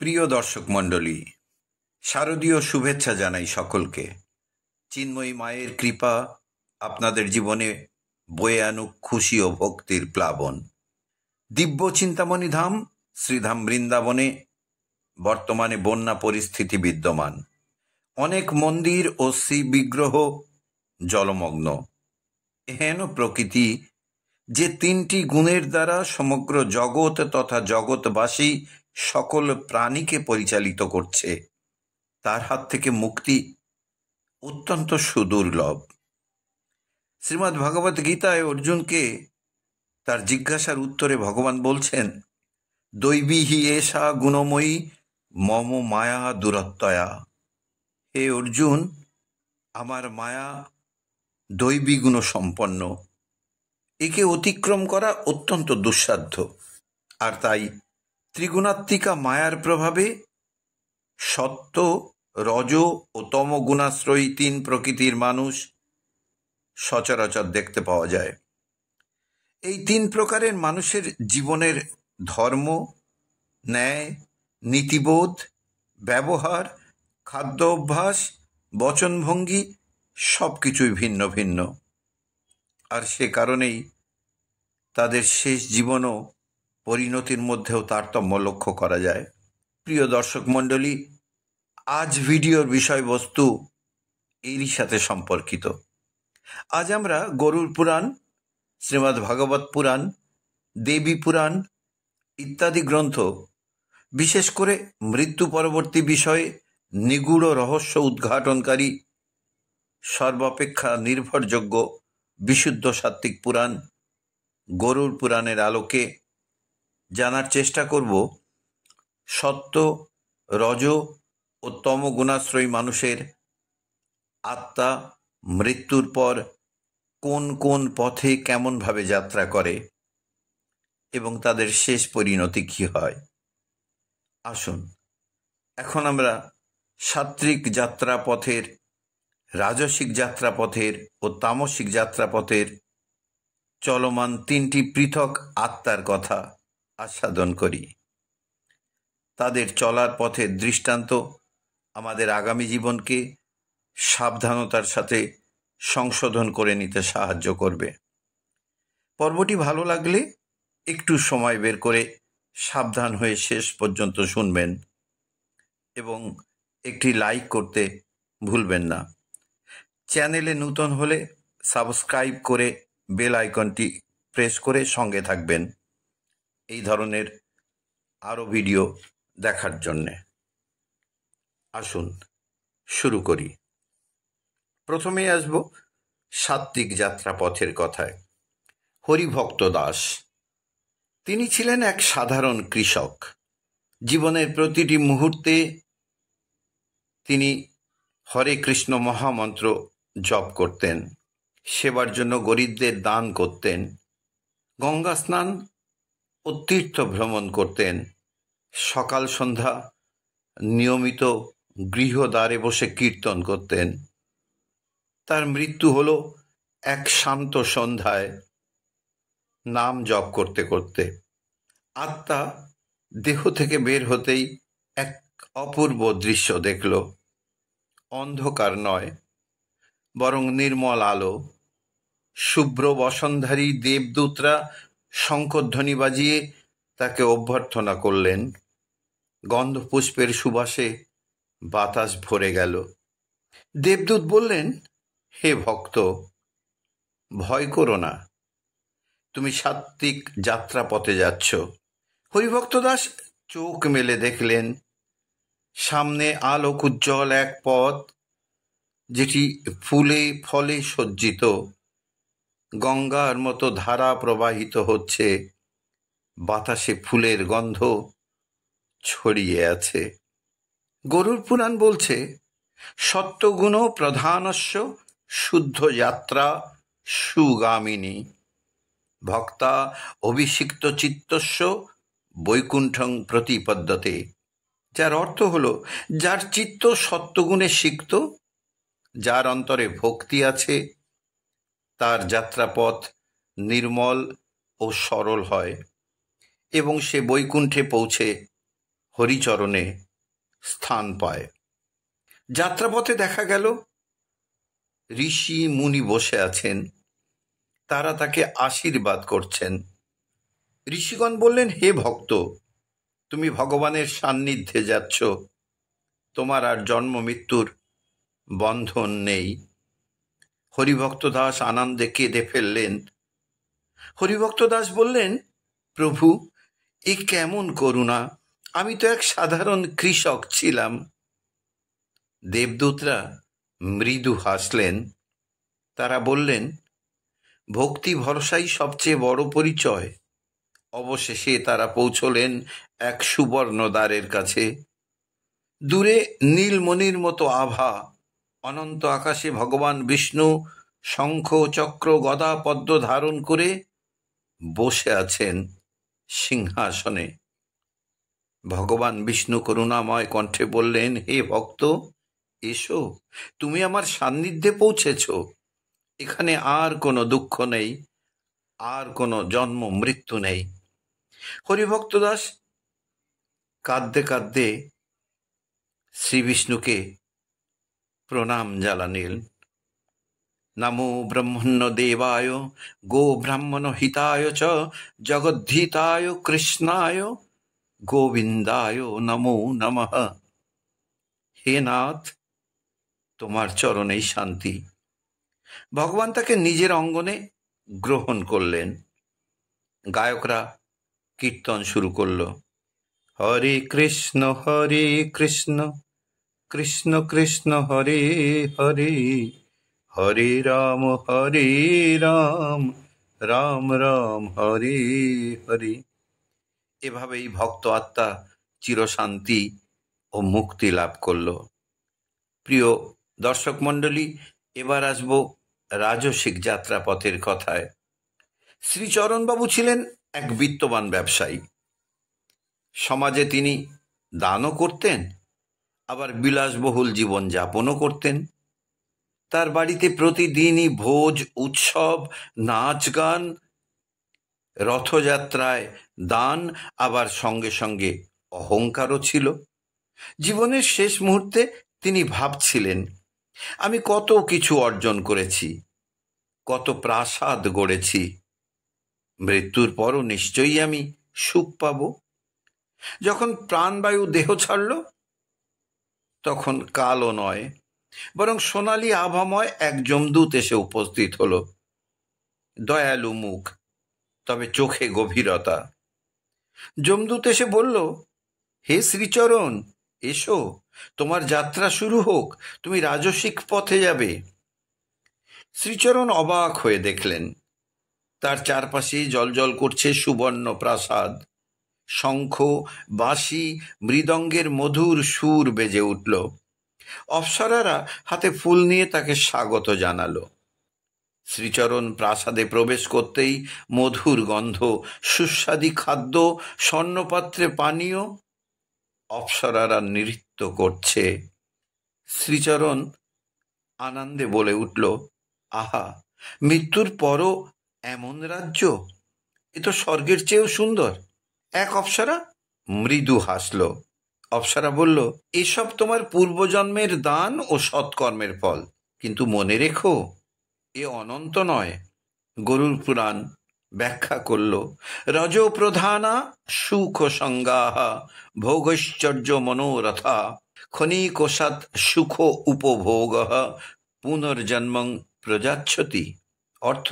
প্রিয় দর্শক মণ্ডলী, শারদীয় শুভেচ্ছা জানাই সকলকে। চিন্ময়ী মায়ের কৃপা আপনাদের জীবনে বয়ে আনুক খুশি ও ভক্তির প্লাবন। দিব্য চিন্তামণি ধাম শ্রীধাম বৃন্দাবনে বর্তমানে বন্যা পরিস্থিতি বিদ্যমান। অনেক মন্দির ও শ্রী বিগ্রহ জলমগ্ন। হেন প্রকৃতি যে তিনটি গুণের দ্বারা সমগ্র জগৎ তথা জগৎবাসী সকল প্রাণীকে পরিচালিত করছে, তার হাত থেকে মুক্তি অত্যন্ত সুদুর্লভ। শ্রীমদ্ ভগবত গীতায় অর্জুনকে তার জিজ্ঞাসার উত্তরে ভগবান বলছেন, দৈবী হি এষা গুণময়ী মম মায়া দুরত্যয়া। হে অর্জুন, আমার মায়া দৈবী গুণ সম্পন্ন, একে অতিক্রম করা অত্যন্ত দুঃসাধ্য। আর তাই ত্রিগুণাত্মিকা মায়ার প্রভাবে সত্য, রজ ও তম গুণাশ্রয়ী তিন প্রকৃতির মানুষ সচরাচর দেখতে পাওয়া যায়। এই তিন প্রকারের মানুষের জীবনের ধর্ম, ন্যায়, নীতিবোধ, ব্যবহার, খাদ্য অভ্যাস, বচনভঙ্গি সব কিছুই ভিন্ন ভিন্ন। আর সে কারণেই তাদের শেষ জীবনও পরিণতির মধ্যেও তারতম্য লক্ষ্য করা যায়। প্রিয় দর্শক মণ্ডলী, আজ ভিডিওর বিষয়বস্তু এরই সাথে সম্পর্কিত। আজ আমরা গরুড় পুরাণ, শ্রীমদ্ ভাগবত পুরাণ, দেবী পুরাণ ইত্যাদি গ্রন্থ, বিশেষ করে মৃত্যু পরবর্তী বিষয়ে নিগূঢ় রহস্য উদ্ঘাটনকারী সর্বাপেক্ষা নির্ভরযোগ্য বিশুদ্ধ সাত্ত্বিক পুরাণ গরুড় পুরাণের আলোকে জানার চেষ্টা করব সত্য, রজ ও তম গুণাশ্রয়ী মানুষের আত্মা মৃত্যুর পর কোন কোন পথে কেমনভাবে যাত্রা করে এবং তাদের শেষ পরিণতি কী হয়। আসুন এখন আমরা সাত্ত্বিক যাত্রাপথের, রাজসিক যাত্রাপথের ও তামসিক যাত্রাপথের চলমান তিনটি পৃথক আত্মার কথা আস্বাদন করি। তাদের চলার পথের দৃষ্টান্ত আমাদের আগামী জীবনকে সাবধানতার সাথে সংশোধন করে নিতে সাহায্য করবে। পর্বটি ভালো লাগলে একটু সময় বের করে সাবধান হয়ে শেষ পর্যন্ত শুনবেন এবং একটি লাইক করতে ভুলবেন না। চ্যানেলে নূতন হলে সাবস্ক্রাইব করে বেল আইকনটি প্রেস করে সঙ্গে থাকবেন এই ধরনের আরও ভিডিও দেখার জন্যে। আসুন শুরু করি। প্রথমেই আসব সাত্ত্বিক যাত্রাপথের কথায়। হরিভক্ত দাস, তিনি ছিলেন এক সাধারণ কৃষক। জীবনের প্রতিটি মুহূর্তে তিনি হরে কৃষ্ণ মহামন্ত্র জপ করতেন, সেবার জন্য গরিবদের দান করতেন, গঙ্গা স্নান ও তীর্থ ভ্রমণ করতেন, সকাল সন্ধ্যা নিয়মিত গৃহদ্বারে বসে কীর্তন করতেন। তার মৃত্যু হলো এক শান্ত সন্ধ্যায় নাম জপ করতে করতে। আত্মা দেহ থেকে বের হতেই এক অপূর্ব দৃশ্য দেখল। অন্ধকার নয়, বরং নির্মল আলো। শুভ্র বসনধারী দেবদূতরা শঙ্খধ্বনি বাজিয়ে তাকে অভ্যর্থনা করলেন। গন্ধপুষ্পের সুবাসে বাতাস ভরে গেল। দেবদূত বললেন, হে ভক্ত, ভয় করো না, তুমি সাত্ত্বিক যাত্রাপথে যাচ্ছ। হরিভক্ত দাস চোখ মেলে দেখলেন সামনে আলোক উজ্জ্বল এক পথ, যেটি ফুলে ফলে সজ্জিত। গঙ্গার মতো ধারা প্রবাহিত হচ্ছে, বাতাসে ফুলের গন্ধ ছড়িয়ে আছে। গরুড় পুরাণ বলছে, সত্যগুণ প্রধানস্য শুদ্ধ যাত্রা সুগামিনী ভক্তা অভিষিক্ত চিত্তস্য বৈকুণ্ঠং প্রতিপদ্যতে। যার অর্থ হলো, যার চিত্ত সত্যগুণে সিক্ত, যার অন্তরে ভক্তি আছে, তার যাত্রাপথ নির্মল ও সরল হয় এবং সে বৈকুণ্ঠে পৌঁছে হরিচরণে স্থান পায়। যাত্রাপথে দেখা গেল ঋষি মুনি বসে আছেন, তারা তাকে আশীর্বাদ করছেন। ঋষিগণ বললেন, হে ভক্ত, তুমি ভগবানের সান্নিধ্যে যাচ্ছ, তোমার আর জন্ম মৃত্যুর বন্ধন নেই। হরিভক্ত দাস আনন্দে কেঁদে ফেললেন। হরিভক্ত দাস বললেন, প্রভু, এ কেমন করুণা, আমি তো এক সাধারণ কৃষক ছিলাম। দেবদূতরা মৃদু হাসলেন। তারা বললেন, ভক্তি ভরসাই সবচেয়ে বড় পরিচয়। অবশেষে তারা পৌঁছলেন এক সুবর্ণ দ্বারের কাছে। দূরে নীলমণির মতো আভা, অনন্ত আকাশে ভগবান বিষ্ণু শঙ্খ চক্র গদা পদ্ম ধারণ করে বসে আছেন সিংহাসনে। ভগবান বিষ্ণু করুণাময় কণ্ঠে বললেন, হে ভক্ত, এসো, তুমি আমার সান্নিধ্যে পৌঁছেছ। এখানে আর কোনো দুঃখ নেই, আর কোনো জন্ম মৃত্যু নেই। হরিভক্ত দাস কাঁদতে কাঁদতে শ্রী বিষ্ণুকে প্রণাম জানালেন। নমো ব্রহ্মণ্য দেবায় গো ব্রাহ্মণ হিতায় চ জগদ্ধিতায় কৃষ্ণায় গোবিন্দায় নমো নমঃ। হে নাথ, তোমার চরণেই শান্তি। ভগবান তাকে নিজের অঙ্গনে গ্রহণ করলেন। গায়করা কীর্তন শুরু করল। হরে কৃষ্ণ কৃষ্ণ কৃষ্ণ হরে হরে, হরে রাম রাম রাম হরে হরে। এভাবেই ভক্ত আত্মা চিরশান্তি ও মুক্তি লাভ করল। প্রিয় দর্শক মণ্ডলী, এবার আসব রাজসিক যাত্রাপথের কথায়। শ্রীচরণবাবু ছিলেন এক বিত্তবান ব্যবসায়ী। সমাজে তিনি দানও করতেন, আবার বিলাসবহুল জীবন যাপনও করতেন। তার বাড়িতে প্রতিদিনই ভোজ, উৎসব, নাচ গান, রথযাত্রায় দান, আবার সঙ্গে সঙ্গে অহংকারও ছিল। জীবনের শেষ মুহূর্তে তিনি ভাবছিলেন, আমি কত কিছু অর্জন করেছি, কত প্রাসাদ গড়েছি, মৃত্যুর পরও নিশ্চয়ই আমি সুখ পাব। যখন প্রাণবায়ু দেহ ছাড়ল, তখন কালও নয়, বরং সোনালি আভাময় এক যমদূত এসে উপস্থিত হল। দয়ালু মুখ, তবে চোখে গভীরতা। যমদূত এসে বলল, হে শ্রীচরণ, এসো, তোমার যাত্রা শুরু হোক, তুমি রাজসিক পথে যাবে। শ্রীচরণ অবাক হয়ে দেখলেন, তার চারপাশে জ্বলজ্বল করছে সুবর্ণ প্রাসাদ। শঙ্খ, বাঁশি, মৃদঙ্গের মধুর সুর বেজে উঠল। অপ্সরারা হাতে ফুল নিয়ে তাকে স্বাগত জানালো। শ্রীচরণ প্রাসাদে প্রবেশ করতেই মধুর গন্ধ, সুস্বাদী খাদ্য, স্বর্ণপাত্রে পানীয়, অপ্সরারা নৃত্য করছে। শ্রীচরণ আনন্দে বলে উঠল, আহা, মৃত্যুর পরও এমন রাজ্য, এ তো স্বর্গের চেয়েও সুন্দর। এক অপ্সরা মৃদু হাসল। অপ্সরা বলল, এসব তোমার পূর্বজন্মের দান ও সৎকর্মের ফল, কিন্তু মনে রেখো, এ অনন্ত নয়। গরুড় পুরাণ ব্যাখ্যা করল, রজ প্রধানা সুখ সংজ্ঞাহা ভোগৈশ্চর্য মনোরথা ক্ষণিকোষাৎ সুখ উপভোগ পুনর্জন্মং প্রযাচ্ছতি। অর্থ,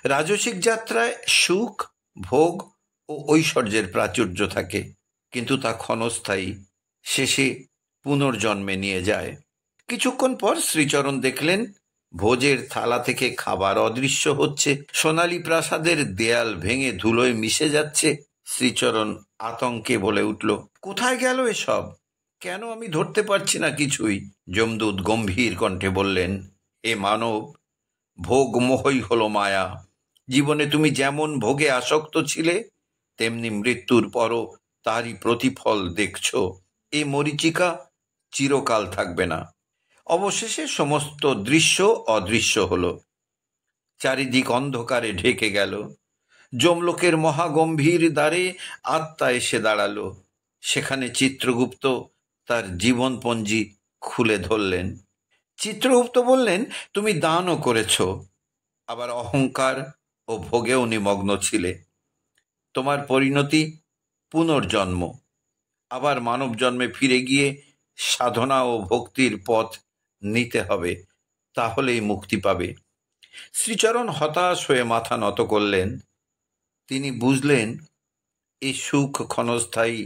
রাজসিক যাত্রায় সুখ, ভোগ ও ঐশ্বর্যের প্রাচুর্য থাকে, কিন্তু তা ক্ষণস্থায়ী, শেষে পুনর্জন্মে নিয়ে যায়। কিছুক্ষণ পর শ্রীচরণ দেখলেন ভোজের থালা থেকে খাবার অদৃশ্য হচ্ছে, সোনালী প্রাসাদের দেয়াল ভেঙে ধুলোয় মিশে যাচ্ছে। শ্রীচরণ আতঙ্কে বলে উঠল, কোথায় গেল এসব? কেন আমি ধরতে পারছি না কিছুই? যমদূত গম্ভীর কণ্ঠে বললেন, এ মানব, ভোগ মোহই হলো মায়া। জীবনে তুমি যেমন ভোগে আসক্ত ছিলে, তেমনি মৃত্যুর পরও তারই প্রতিফল দেখছ। এই মরীচিকা চিরকাল থাকবে না। অবশেষে সমস্ত দৃশ্য অদৃশ্য হল, চারিদিক অন্ধকারে ঢেকে গেল। যমলোকের মহাগম্ভীর দ্বারে আত্মা এসে দাঁড়ালো। সেখানে চিত্রগুপ্ত তার জীবনপঞ্জি খুলে ধরলেন। চিত্রগুপ্ত বললেন, তুমি দানও করেছ, আবার অহংকার ও ভোগেও নিমগ্ন ছিলে। তোমার পরিণতি পুনর্জন্ম, আবার মানব জন্মে ফিরে গিয়ে সাধনা ও ভক্তির পথ নিতে হবে, তাহলেই মুক্তি পাবে। শ্রীচরণ হতাশ হয়ে মাথা নত করলেন। তিনি বুঝলেন এই সুখ ক্ষণস্থায়ী,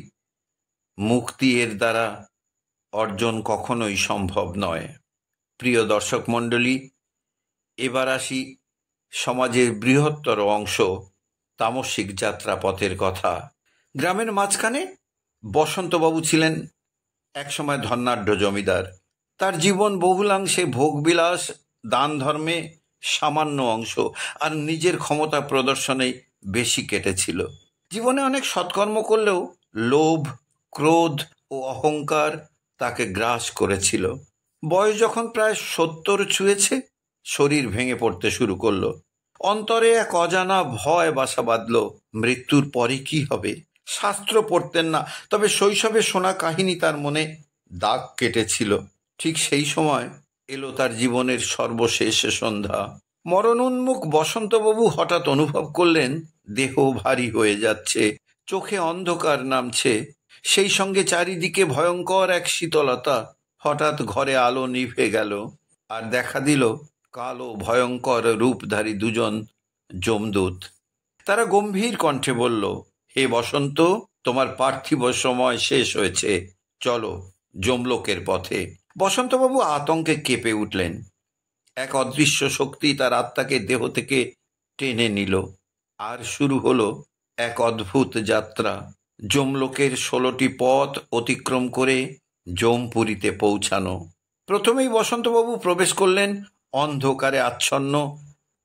মুক্তি এর দ্বারা অর্জন কখনোই সম্ভব নয়। প্রিয় দর্শক মণ্ডলী, এবার আসি সমাজের বৃহত্তর অংশ, তামসিক যাত্রাপথের কথা। গ্রামের মাঝখানে বসন্তবাবু ছিলেন একসময় ধনাঢ্য জমিদার। তার জীবন বহুলাংশে ভোগবিলাস, দান ধর্মে সামান্য অংশ আর নিজের ক্ষমতা প্রদর্শনে বেশি কেটেছিল। জীবনে অনেক সৎকর্ম করলেও লোভ, ক্রোধ ও অহংকার তাকে গ্রাস করেছিল। বয়স যখন প্রায় 70 ছুঁয়েছে, শরীর ভেঙে পড়তে শুরু করলো। অন্তরে এক অজানা ভয় বাসা বাঁধল, মৃত্যুর পরে কি হবে। শাস্ত্র পড়তেন না, তবে শৈশবে শোনা কাহিনী তার মনে দাগ কেটেছিল। ঠিক সেই সময় এলো তার জীবনের সর্বশেষ সন্ধ্যা। মরণোন্মুখ বসন্তবাবু হঠাৎ অনুভব করলেন দেহ ভারী হয়ে যাচ্ছে, চোখে অন্ধকার নামছে, সেই সঙ্গে চারিদিকে ভয়ঙ্কর এক শীতলতা। হঠাৎ ঘরে আলো নিভে গেল, আর দেখা দিল কালো ভয়ঙ্কর রূপধারী দুজন যমদূত। তারা গম্ভীর কণ্ঠে বলল, হে বসন্ত, তোমার পার্থিব সময় শেষ হয়েছে, চলো যমলোকের পথে। বসন্তবাবু আতঙ্কে কেঁপে উঠলেন। এক অদৃশ্য শক্তি তার আত্মাকে দেহ থেকে টেনে নিল, আর শুরু হলো এক অদ্ভুত যাত্রা। যমলোকের 16টি পথ অতিক্রম করে যমপুরীতে পৌঁছানো। প্রথমেই বসন্তবাবু প্রবেশ করলেন অন্ধকারে আচ্ছন্ন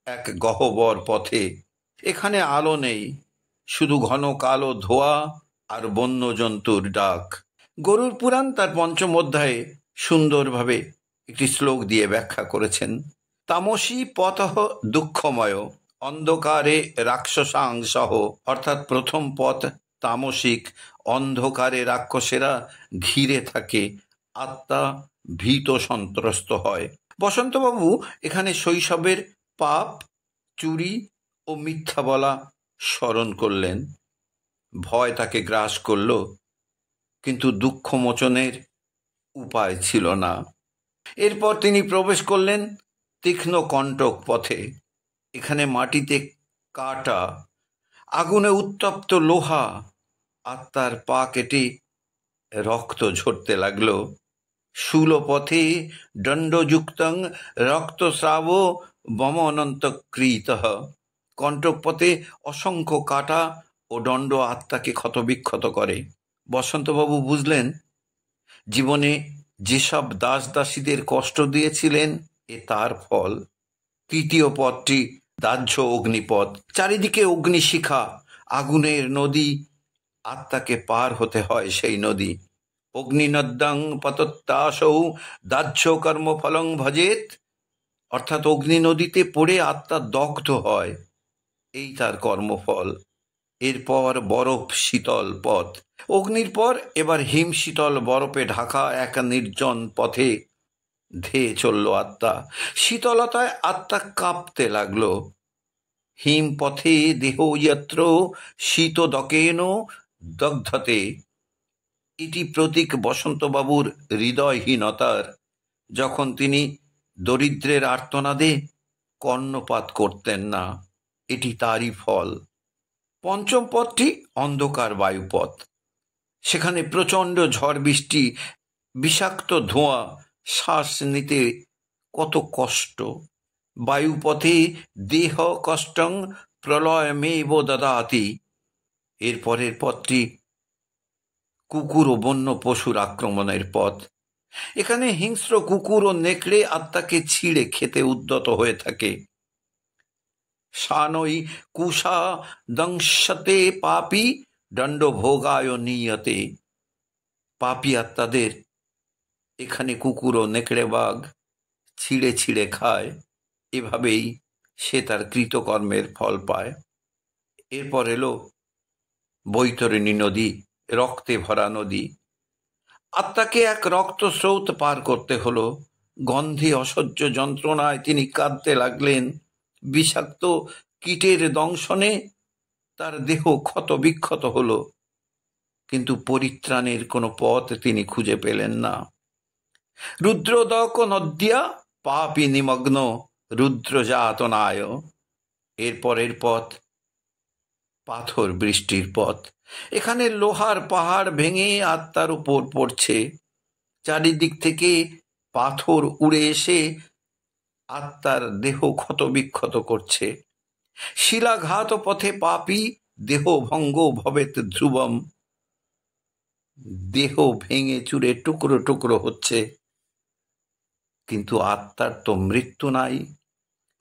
এক গহ্বর পথে। এখানে আলো নেই, শুধু ঘন কালো ধোঁয়া আর বন্য জন্তুর ডাক। গরুর পুরাণ তার 5ম অধ্যায়ে সুন্দরভাবে একটি শ্লোক দিয়ে ব্যাখ্যা করেছেন। তামসী পথঃ দুঃখময়, অন্ধকারে রাক্ষসাংসহ। অর্থাৎ প্রথম পথ তামসিক, অন্ধকারে রাক্ষসেরা ঘিরে থাকে, আত্মা ভীত সন্ত্রস্ত হয়। বসন্তবাবু এখানে শৈশবের পাপ, চুরি ও মিথ্যা বলা স্মরণ করলেন। ভয় তাকে গ্রাস করল, কিন্তু দুঃখ মোচনের উপায় ছিল না। এরপর তিনি প্রবেশ করলেন তীক্ষ্ণ কণ্টক পথে। এখানে মাটিতে কাটা, আগুনে উত্তপ্ত লোহা। আত্মার পা কেটে রক্ত ঝরতে লাগলো। শূলপথে দণ্ডযুক্তং রক্তস্রাব বমনন্তকৃতঃ। কণ্টক পথে অসংখ্য কাটা ও দণ্ড আত্মাকে ক্ষতবিক্ষত করে। বসন্তবাবু বুঝলেন, জীবনে যেসব দাস দাসীদের কষ্ট দিয়েছিলেন, এ তার ফল। তৃতীয় পথটি দাহ্য অগ্নিপথ। চারিদিকে অগ্নিশিখা, আগুনের নদী। আত্মাকে পার হতে হয় সেই নদী। অগ্নিনদ্যাং পতত্তাসৌ দাহ্য কর্মফলং ভজেত। অর্থাৎ অগ্নি নদীতে পড়ে আত্মা দগ্ধ হয়, এই তার কর্মফল। এরপর বরফ শীতল পথ। অগ্নির পর এবার হিম শীতল বরফে ঢাকা এক নির্জন পথে ধেয়ে চলল আত্মা। শীতলতায় আত্মা কাঁপতে লাগলো। হিম পথে দেহ যত্র শীতদকেন দগ্ধতে। এটি প্রতীক বসন্তবাবুর হৃদয়হীনতার, যখন তিনি দরিদ্রের আর্তনাদে কর্ণপাত করতেন না। এটি তারই ফল। পঞ্চম পথটি অন্ধকার বায়ুপথ। সেখানে প্রচণ্ড ঝড় বৃষ্টি, বিষাক্ত ধোঁয়া, শ্বাস নিতে কত কষ্ট। বায়ুপথে দেহ কষ্টং প্রলয়মেব দদাতি। এরপরের পথটি কুকুর ও বন্য পশুর আক্রমণের পথ। এখানে হিংস্র কুকুর ও নেকড়ে আত্মাকে ছিঁড়ে খেতে উদ্যত হয়ে থাকে। শানৈ কুষা দংশতে পাপি দণ্ড ভোগায় নিয়তে। পাপী আত্মাদের এখানে কুকুর ও নেকড়ে বাঘ ছিঁড়ে ছিঁড়ে খায়। এভাবেই সে তার কৃতকর্মের ফল পায়। এরপর এলো বৈতরণী নদী, রক্তে ভরা নদী। আত্মাকে এক রক্ত স্রোত পার করতে হলো। গন্ধে অসহ্য যন্ত্রণায় তিনি কাঁদতে লাগলেন। বিষাক্ত কীটের দংশনে তার দেহ ক্ষত বিক্ষত হলো, কিন্তু পরিত্রাণের কোনো পথ তিনি খুঁজে পেলেন না। রুদ্রদক নদ্যা পাপি নিমগ্ন রুদ্রযাতনায়। এরপরের পথ পাথর বৃষ্টির পথ। এখানে লোহার পাহাড় ভেঙে আত্মার উপর পড়ছে। চারিদিক থেকে পাথর উড়ে এসে আত্মার দেহ ক্ষত বিক্ষত করছে। শিলাঘাত পথে পাপী দেহ ভঙ্গ ভবেত ধ্রুবম। দেহ ভেঙে চুরে টুকরো টুকরো হচ্ছে, কিন্তু আত্মার তো মৃত্যু নাই।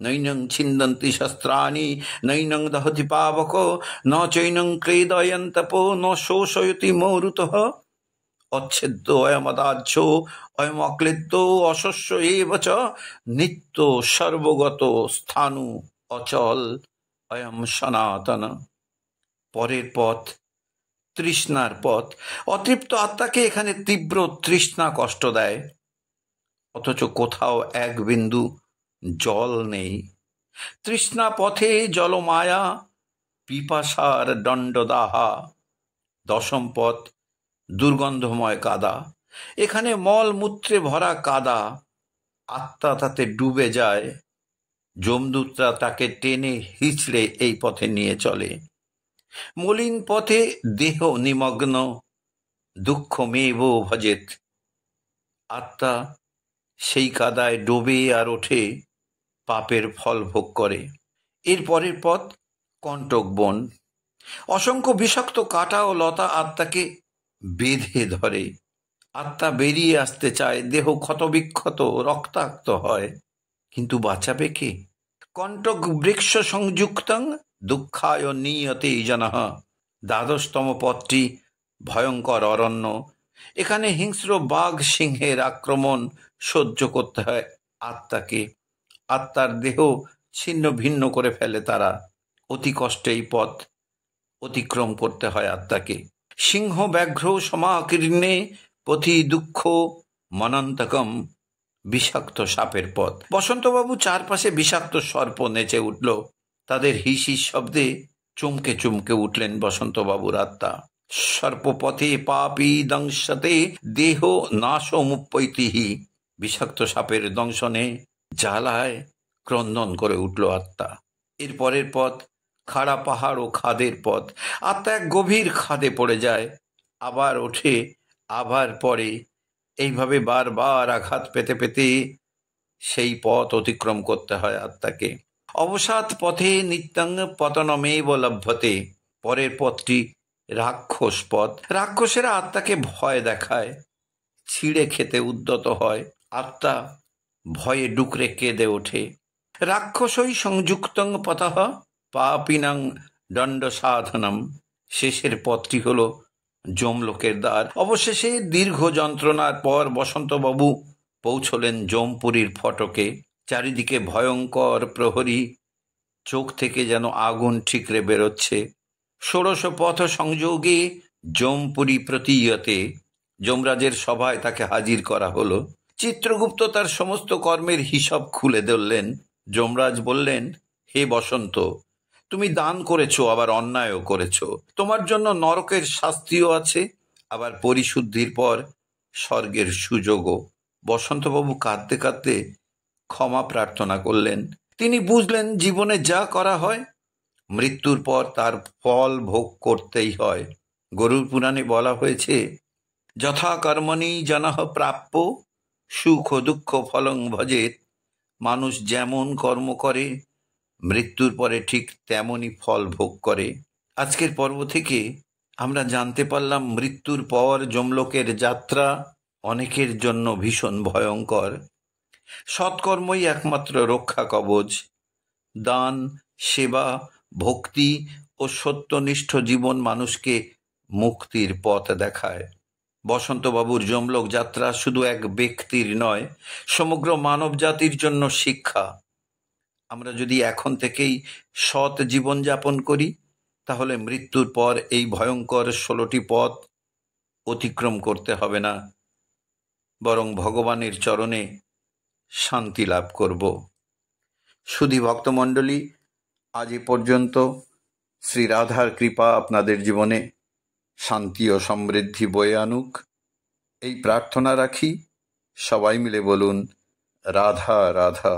নৈনং ছিন্দন্তি শস্ত্রাণি নৈনং দহতি পাবক ন চৈনং ক্লেদয়ন্তপ ন শোষয়তি মরুতঃ অচ্ছেদ্য অয়মদাহ্য অয়ম অক্লেদ্য অশস্য এব চ নিত্য সর্বগত স্থাণু অচল অয়ম সনাতন। পরের পথ তৃষ্ণার পথ। অতৃপ্ত আত্মাকে এখানে তীব্র তৃষ্ণা কষ্ট দেয়, অথচ কোথাও এক বিন্দু জল নেই। তৃষ্ণা পথে জলমায়া পিপাসার দণ্ডদাহা। দশম পথ দুর্গন্ধময় কাদা। এখানে মল মূত্রে ভরা কাদা। আত্মা তাতে ডুবে যায়। যমদূতরা তাকে টেনে হিচড়ে এই পথে নিয়ে চলে। মলিন পথে দেহ নিমগ্ন দুঃখমেব ভজেত। আত্মা সেই কাদায় ডোবে আর ওঠে, পাপের ফল ভোগ করে। এর পরের পথ কণ্টক বন। অসংখ্য বিষাক্ত কাঁটা ও লতা আত্মাকে বেঁধে ধরে। আত্মা বেরিয়ে আসতে চায়, দেহ ক্ষতবিক্ষত রক্তাক্ত হয়, কিন্তু বাঁচাবে কে? কণ্টক বৃক্ষ সংযুক্তং দুঃখায় নিয়তে জনঃ। দ্বাদশতম পথটি ভয়ঙ্কর অরণ্য। এখানে হিংস্র বাঘ সিংহের আক্রমণ সহ্য করতে হয় আত্মাকে। আত্মার দেহ ছিন্ন ভিন্ন করে ফেলে তারা। অতি কষ্টে এই পথ অতিক্রম করতে হয় আত্মাকে। সিংহ ব্যাঘ্র সমাকীর্ণে পথি দুঃখ মনন্তকম। বিষাক্ত সাপের পথ। বসন্তবাবু চারপাশে বিষাক্ত সর্প নেচে উঠল। তাদের হিসিস শব্দে চমকে চমকে উঠলেন বসন্তবাবুর আত্মা। সর্পপথে পাপী দংশতে দেহ নাশমুপৈতিহি। বিষাক্ত সাপের দংশনে জ্বালায় ক্রন্দন করে উঠল আত্মা। এর পরের পথ খাড়া পাহাড় ও খাদের পথ। আত্মা এক গভীর খাদে পড়ে যায়, আবার ওঠে, আবার পড়ে। এইভাবে বারবার আঘাত পেতে পেতে সেই পথ অতিক্রম করতে হয় আত্মাকে। অবসাদ পথে নিত্যং পতনমেব লভ্যতে। পরের পথটি রাক্ষস পথ। রাক্ষসেরা আত্মাকে ভয় দেখায়, ছিঁড়ে খেতে উদ্যত হয়। আত্মা ভয়ে ডুকরে কেঁদে ওঠে। রাক্ষসই সংযুক্তং পথঃ পাপিনাং দণ্ড সাধনম। শেষের পথটি হলো যমলোকের দ্বার। অবশেষে দীর্ঘ যন্ত্রণার পর বসন্তবাবু পৌঁছলেন যমপুরীর ফটকে। চারিদিকে ভয়ঙ্কর প্রহরী, চোখ থেকে যেন আগুন ঠিকরে বেরোচ্ছে। ষোড়শ পথ সংযোগে যমপুরী প্রতীয়তে। যমরাজের সভায় তাকে হাজির করা হলো। চিত্রগুপ্ত তার সমস্ত কর্মের হিসাব খুলে ধরলেন। যমরাজ বললেন, হে বসন্ত, তুমি দান করেছো, আবার অন্যায়ও করেছো। তোমার জন্য নরকের শাস্তিও আছে, আবার পরিশুদ্ধির পর স্বর্গের সুযোগও। বসন্তবাবু কাঁদতে কাঁদতে ক্ষমা প্রার্থনা করলেন। তিনি বুঝলেন জীবনে যা করা হয় মৃত্যুর পর তার ফল ভোগ করতেই হয়। গরুড় পুরাণে বলা হয়েছে, যথা কর্মণি জনঃ প্রাপ্য সুখ দুঃখ ফলং ভজেত। মানুষ যেমন কর্ম করে মৃত্যুর পরে ঠিক তেমনই ফল ভোগ করে। আজকের পর্ব থেকে আমরা জানতে পারলাম মৃত্যুর পর যমলোকের যাত্রা অনেকের জন্য ভীষণ ভয়ঙ্কর। সৎকর্মই একমাত্র রক্ষা কবচ। দান, সেবা, ভক্তি ও সত্যনিষ্ঠ জীবন মানুষকে মুক্তির পথ দেখায়। বসন্তবাবুর যমলোক যাত্রা শুধু এক ব্যক্তির নয়, সমগ্র মানব জাতির জন্য শিক্ষা। আমরা যদি এখন থেকেই সৎ জীবনযাপন করি, তাহলে মৃত্যুর পর এই ভয়ঙ্কর 16টি পথ অতিক্রম করতে হবে না, বরং ভগবানের চরণে শান্তি লাভ করব। সুধী ভক্তমণ্ডলী, আজ এ পর্যন্ত। শ্রী রাধার কৃপা আপনাদের জীবনে শান্তি ও সমৃদ্ধি বয়ে আনুক, এই প্রার্থনা রাখি। সবাই মিলে বলুন, রাধা রাধা।